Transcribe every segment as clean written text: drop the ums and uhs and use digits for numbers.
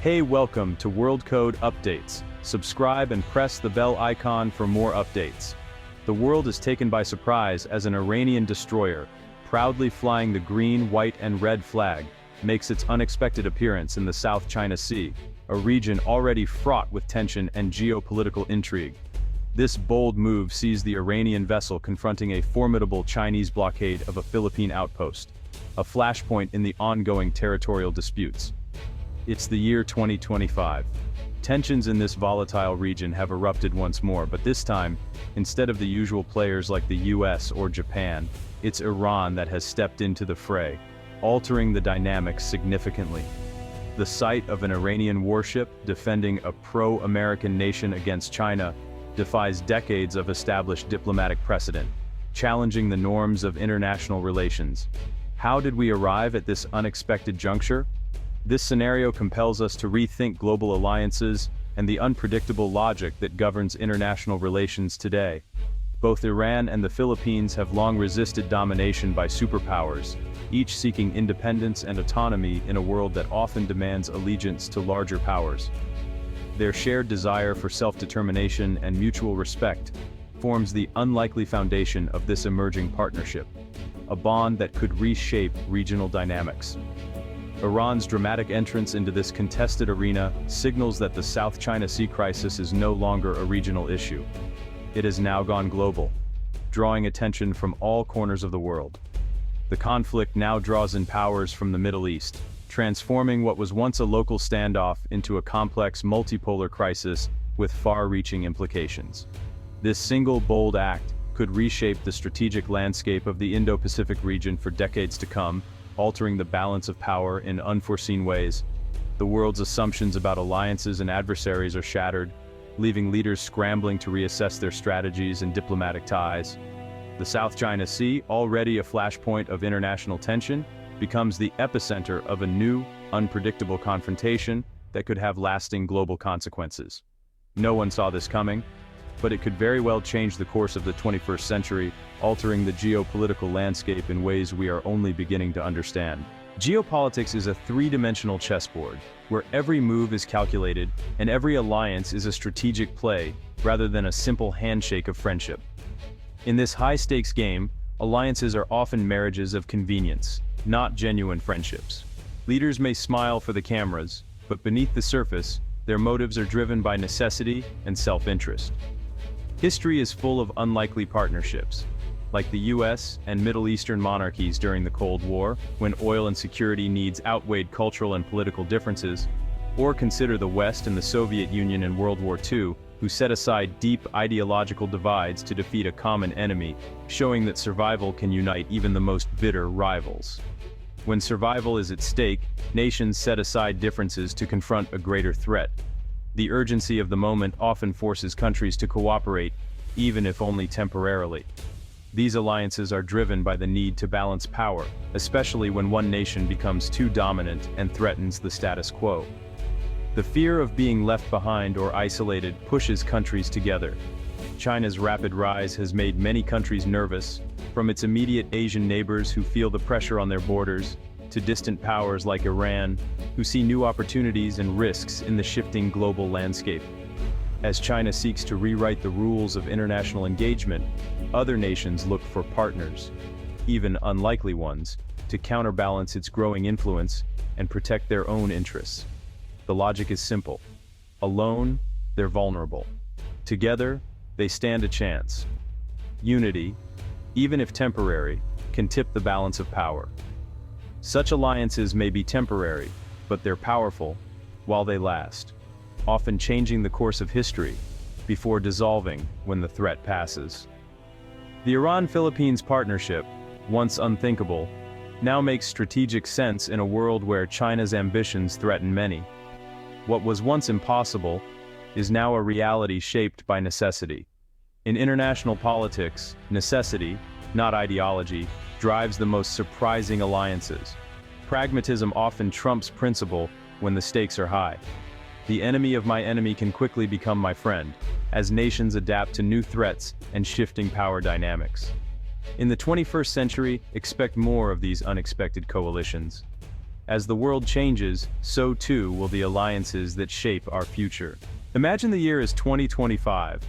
Hey, welcome to World Code Updates. Subscribe and press the bell icon for more updates. The world is taken by surprise as an Iranian destroyer, proudly flying the green, white, and red flag, makes its unexpected appearance in the South China Sea, a region already fraught with tension and geopolitical intrigue. This bold move sees the Iranian vessel confronting a formidable Chinese blockade of a Philippine outpost, a flashpoint in the ongoing territorial disputes. It's the year 2025. Tensions in this volatile region have erupted once more, but this time, instead of the usual players like the US or Japan, it's Iran that has stepped into the fray, altering the dynamics significantly. The sight of an Iranian warship defending a pro-American nation against China defies decades of established diplomatic precedent, challenging the norms of international relations. How did we arrive at this unexpected juncture? This scenario compels us to rethink global alliances and the unpredictable logic that governs international relations today. Both Iran and the Philippines have long resisted domination by superpowers, each seeking independence and autonomy in a world that often demands allegiance to larger powers. Their shared desire for self-determination and mutual respect forms the unlikely foundation of this emerging partnership, a bond that could reshape regional dynamics. Iran's dramatic entrance into this contested arena signals that the South China Sea crisis is no longer a regional issue. It has now gone global, drawing attention from all corners of the world. The conflict now draws in powers from the Middle East, transforming what was once a local standoff into a complex multipolar crisis with far-reaching implications. This single bold act could reshape the strategic landscape of the Indo-Pacific region for decades to come, altering the balance of power in unforeseen ways. The world's assumptions about alliances and adversaries are shattered, leaving leaders scrambling to reassess their strategies and diplomatic ties. The South China Sea, already a flashpoint of international tension, becomes the epicenter of a new, unpredictable confrontation that could have lasting global consequences. No one saw this coming, but it could very well change the course of the 21st century, altering the geopolitical landscape in ways we are only beginning to understand. Geopolitics is a three-dimensional chessboard, where every move is calculated and every alliance is a strategic play, rather than a simple handshake of friendship. In this high-stakes game, alliances are often marriages of convenience, not genuine friendships. Leaders may smile for the cameras, but beneath the surface, their motives are driven by necessity and self-interest. History is full of unlikely partnerships, like the US and Middle Eastern monarchies during the Cold War, when oil and security needs outweighed cultural and political differences, or consider the West and the Soviet Union in World War II, who set aside deep ideological divides to defeat a common enemy, showing that survival can unite even the most bitter rivals. When survival is at stake, nations set aside differences to confront a greater threat. The urgency of the moment often forces countries to cooperate, even if only temporarily. These alliances are driven by the need to balance power, especially when one nation becomes too dominant and threatens the status quo. The fear of being left behind or isolated pushes countries together. China's rapid rise has made many countries nervous, from its immediate Asian neighbors who feel the pressure on their borders, to distant powers like Iran, who see new opportunities and risks in the shifting global landscape. As China seeks to rewrite the rules of international engagement, other nations look for partners, even unlikely ones, to counterbalance its growing influence and protect their own interests. The logic is simple. Alone, they're vulnerable. Together, they stand a chance. Unity, even if temporary, can tip the balance of power. Such alliances may be temporary, but they're powerful while they last, often changing the course of history before dissolving when the threat passes. The Iran-Philippines partnership, once unthinkable, now makes strategic sense in a world where China's ambitions threaten many. What was once impossible is now a reality shaped by necessity. In international politics, necessity, not ideology, drives the most surprising alliances. Pragmatism often trumps principle when the stakes are high. The enemy of my enemy can quickly become my friend, as nations adapt to new threats and shifting power dynamics. In the 21st century, expect more of these unexpected coalitions. As the world changes, so too will the alliances that shape our future. Imagine the year is 2025.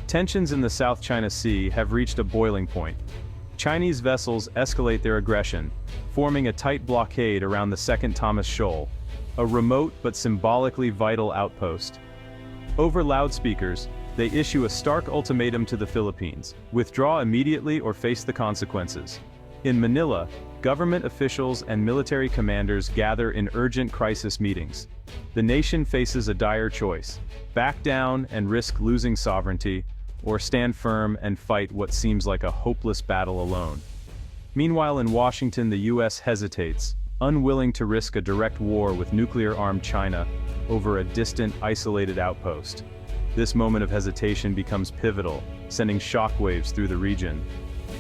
Tensions in the South China Sea have reached a boiling point. Chinese vessels escalate their aggression, forming a tight blockade around the Second Thomas Shoal, a remote but symbolically vital outpost. Over loudspeakers, they issue a stark ultimatum to the Philippines: withdraw immediately or face the consequences. In Manila, government officials and military commanders gather in urgent crisis meetings. The nation faces a dire choice: back down and risk losing sovereignty, or stand firm and fight what seems like a hopeless battle alone. Meanwhile, in Washington, the US hesitates, unwilling to risk a direct war with nuclear-armed China over a distant, isolated outpost. This moment of hesitation becomes pivotal, sending shockwaves through the region.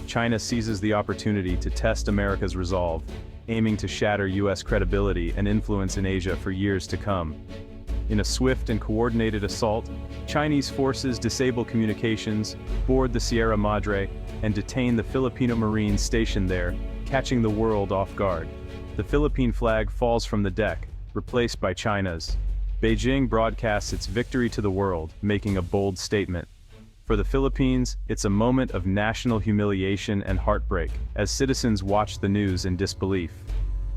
China seizes the opportunity to test America's resolve, aiming to shatter US credibility and influence in Asia for years to come. In a swift and coordinated assault, Chinese forces disable communications, board the Sierra Madre, and detain the Filipino Marines stationed there, catching the world off guard. The Philippine flag falls from the deck, replaced by China's. Beijing broadcasts its victory to the world, making a bold statement. For the Philippines, it's a moment of national humiliation and heartbreak, as citizens watch the news in disbelief.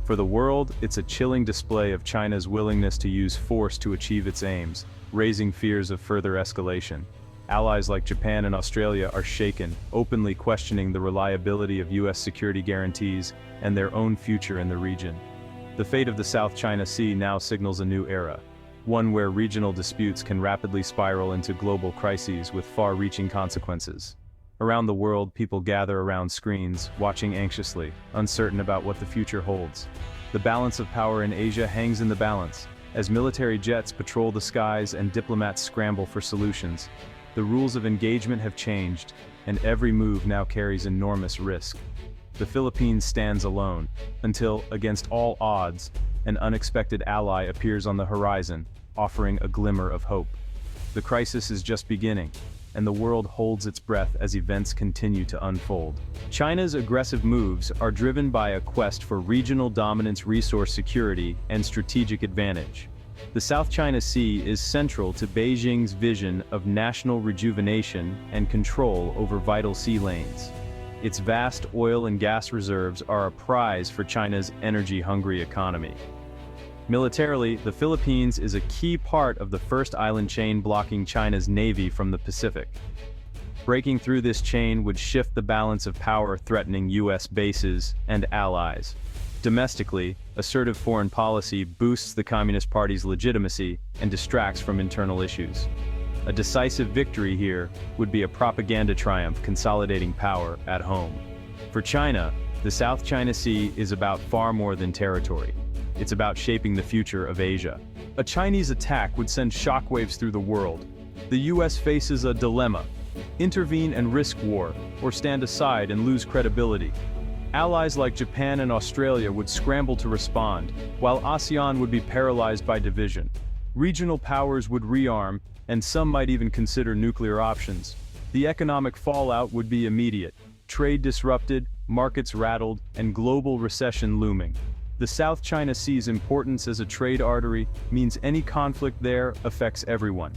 For the world, it's a chilling display of China's willingness to use force to achieve its aims, raising fears of further escalation. Allies like Japan and Australia are shaken, openly questioning the reliability of US security guarantees and their own future in the region. The fate of the South China Sea now signals a new era, one where regional disputes can rapidly spiral into global crises with far-reaching consequences. Around the world, people gather around screens, watching anxiously, uncertain about what the future holds. The balance of power in Asia hangs in the balance, as military jets patrol the skies and diplomats scramble for solutions. The rules of engagement have changed, and every move now carries enormous risk. The Philippines stands alone, until, against all odds, an unexpected ally appears on the horizon, offering a glimmer of hope. The crisis is just beginning, and the world holds its breath as events continue to unfold. China's aggressive moves are driven by a quest for regional dominance, resource security, and strategic advantage. The South China Sea is central to Beijing's vision of national rejuvenation and control over vital sea lanes. Its vast oil and gas reserves are a prize for China's energy-hungry economy. Militarily, the Philippines is a key part of the first island chain blocking China's navy from the Pacific. Breaking through this chain would shift the balance of power, threatening US bases and allies. Domestically, assertive foreign policy boosts the Communist Party's legitimacy and distracts from internal issues. A decisive victory here would be a propaganda triumph, consolidating power at home. For China, the South China Sea is about far more than territory. It's about shaping the future of Asia. A Chinese attack would send shockwaves through the world. The US faces a dilemma: intervene and risk war, or stand aside and lose credibility. Allies like Japan and Australia would scramble to respond, while ASEAN would be paralyzed by division. Regional powers would rearm, and some might even consider nuclear options. The economic fallout would be immediate: trade disrupted, markets rattled, and global recession looming. The South China Sea's importance as a trade artery means any conflict there affects everyone.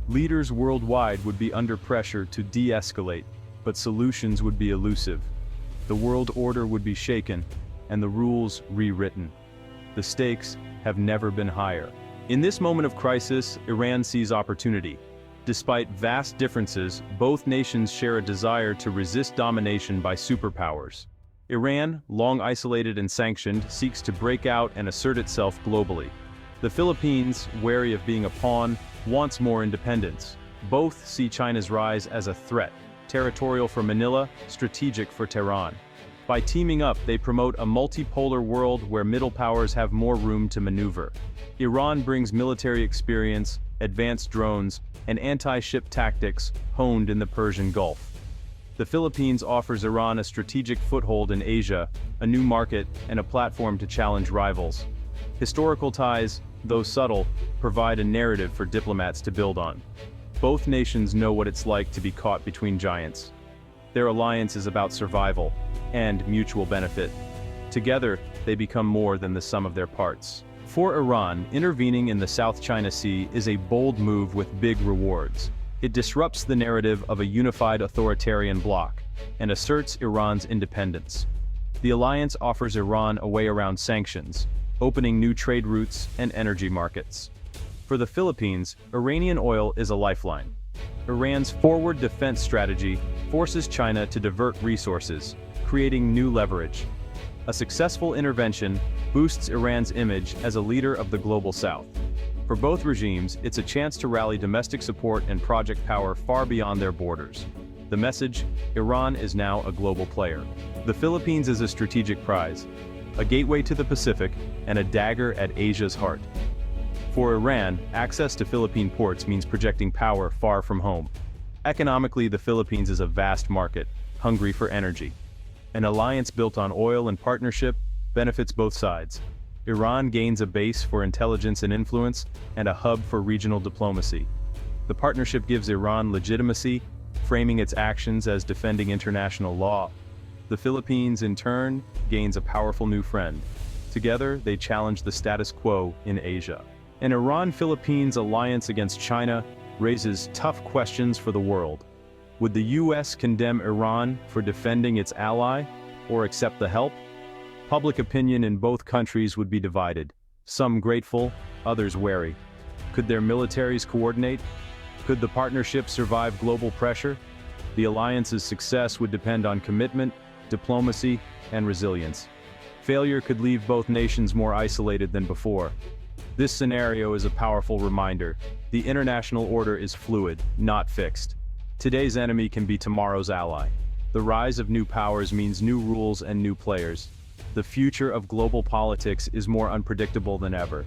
Leaders worldwide would be under pressure to de-escalate, but solutions would be elusive. The world order would be shaken, and the rules rewritten. The stakes have never been higher. In this moment of crisis, Iran sees opportunity. Despite vast differences, both nations share a desire to resist domination by superpowers. Iran, long isolated and sanctioned, seeks to break out and assert itself globally. The Philippines, wary of being a pawn, wants more independence. Both see China's rise as a threat: territorial for Manila, strategic for Tehran. By teaming up, they promote a multipolar world where middle powers have more room to maneuver. Iran brings military experience, advanced drones, and anti-ship tactics honed in the Persian Gulf. The Philippines offers Iran a strategic foothold in Asia, a new market, and a platform to challenge rivals. Historical ties, though subtle, provide a narrative for diplomats to build on. Both nations know what it's like to be caught between giants. Their alliance is about survival and mutual benefit. Together, they become more than the sum of their parts. For Iran, intervening in the South China Sea is a bold move with big rewards. It disrupts the narrative of a unified authoritarian bloc and asserts Iran's independence. The alliance offers Iran a way around sanctions, opening new trade routes and energy markets. For the Philippines, Iranian oil is a lifeline. Iran's forward defense strategy forces China to divert resources, creating new leverage. A successful intervention boosts Iran's image as a leader of the global South. For both regimes, it's a chance to rally domestic support and project power far beyond their borders. The message: Iran is now a global player. The Philippines is a strategic prize, a gateway to the Pacific, and a dagger at Asia's heart. For Iran, access to Philippine ports means projecting power far from home. Economically, the Philippines is a vast market, hungry for energy. An alliance built on oil and partnership benefits both sides. Iran gains a base for intelligence and influence, and a hub for regional diplomacy. The partnership gives Iran legitimacy, framing its actions as defending international law. The Philippines, in turn, gains a powerful new friend. Together, they challenge the status quo in Asia. An Iran-Philippines alliance against China raises tough questions for the world. Would the US condemn Iran for defending its ally, or accept the help? Public opinion in both countries would be divided, some grateful, others wary. Could their militaries coordinate? Could the partnership survive global pressure? The alliance's success would depend on commitment, diplomacy, and resilience. Failure could leave both nations more isolated than before. This scenario is a powerful reminder: the international order is fluid, not fixed. Today's enemy can be tomorrow's ally. The rise of new powers means new rules and new players. The future of global politics is more unpredictable than ever.